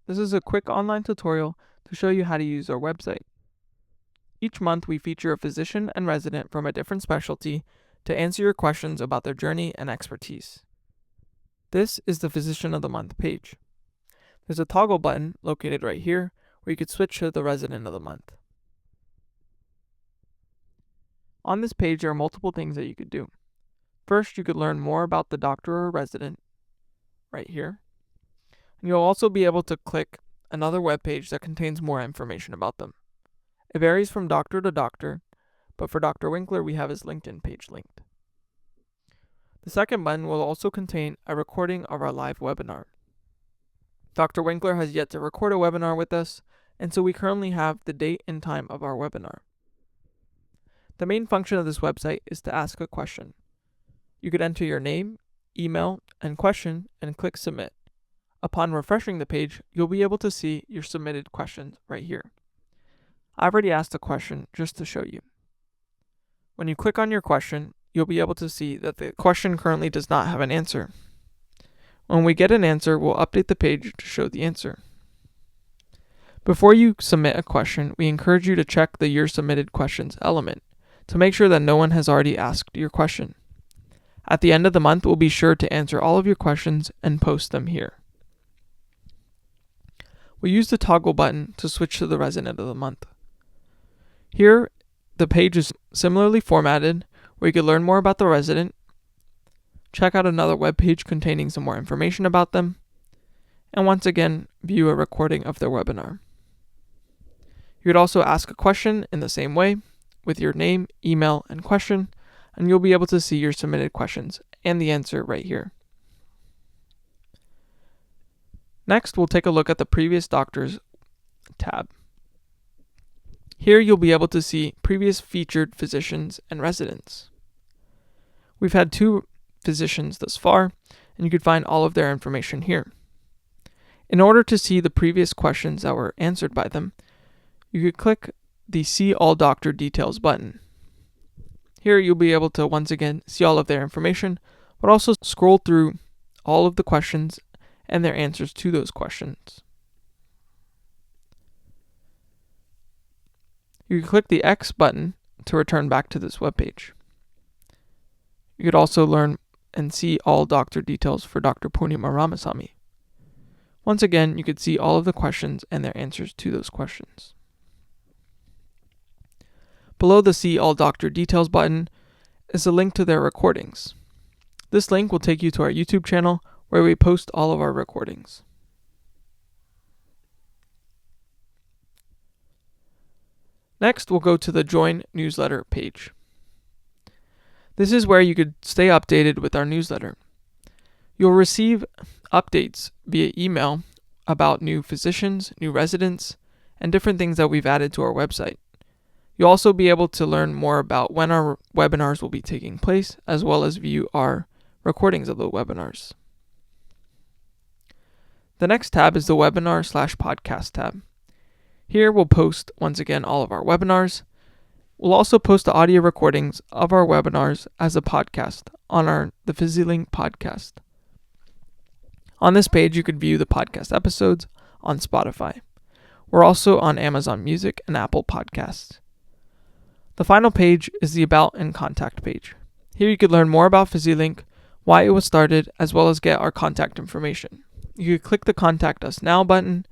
This is a quick online tutorial to show you how to use our website. Each month we feature a physician and resident from a different specialty to answer your questions about their journey and expertise. This is the Physician of the Month page. There's a toggle button located right here where you could switch to the Resident of the Month. On this page there are multiple things that you could do. First, you could learn more about the doctor or resident right here. And you'll also be able to click another web page that contains more information about them. It varies from doctor to doctor, but for Dr. Winkler we have his LinkedIn page linked. The second button will also contain a recording of our live webinar. Dr. Winkler has yet to record a webinar with us, and so we currently have the date and time of our webinar. The main function of this website is to ask a question. You could enter your name, email, and question and click submit. Upon refreshing the page, you'll be able to see your submitted questions right here. I've already asked a question just to show you. When you click on your question, you'll be able to see that the question currently does not have an answer. When we get an answer, we'll update the page to show the answer. Before you submit a question, we encourage you to check the Your Submitted Questions element to make sure that no one has already asked your question. At the end of the month, we'll be sure to answer all of your questions and post them here. We use the toggle button to switch to the Resident of the Month. Here, the page is similarly formatted where you can learn more about the resident, check out another web page containing some more information about them, and once again, view a recording of their webinar. You could also ask a question in the same way with your name, email, and question, and you'll be able to see your submitted questions and the answer right here. Next, we'll take a look at the Previous Doctors tab. Here you'll be able to see previous featured physicians and residents. We've had 2 physicians thus far, and you can find all of their information here. In order to see the previous questions that were answered by them, you could click the See All Doctor Details button. Here you'll be able to once again see all of their information, but also scroll through all of the questions and their answers to those questions. You can click the X button to return back to this webpage. You could also learn and see all doctor details for Dr. Purnima Ramasamy. Once again, you could see all of the questions and their answers to those questions. Below the See All Doctor Details button is a link to their recordings. This link will take you to our YouTube channel where we post all of our recordings. Next, we'll go to the Join Newsletter page. This is where you could stay updated with our newsletter. You'll receive updates via email about new physicians, new residents, and different things that we've added to our website. You'll also be able to learn more about when our webinars will be taking place, as well as view our recordings of the webinars. The next tab is the Webinar/Podcast tab. Here we'll post, once again, all of our webinars. We'll also post the audio recordings of our webinars as a podcast on the PhysiLink podcast. On this page, you could view the podcast episodes on Spotify. We're also on Amazon Music and Apple Podcasts. The final page is the About and Contact page. Here you could learn more about PhysiLink, why it was started, as well as get our contact information. You could click the Contact Us Now button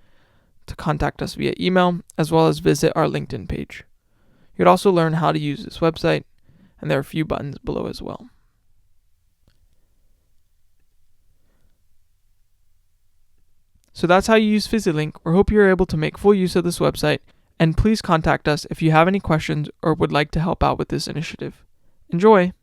to contact us via email, as well as visit our LinkedIn page. You could also learn how to use this website, and there are a few buttons below as well. So that's how you use PhysiLink. We hope you're able to make full use of this website, and please contact us if you have any questions or would like to help out with this initiative. Enjoy!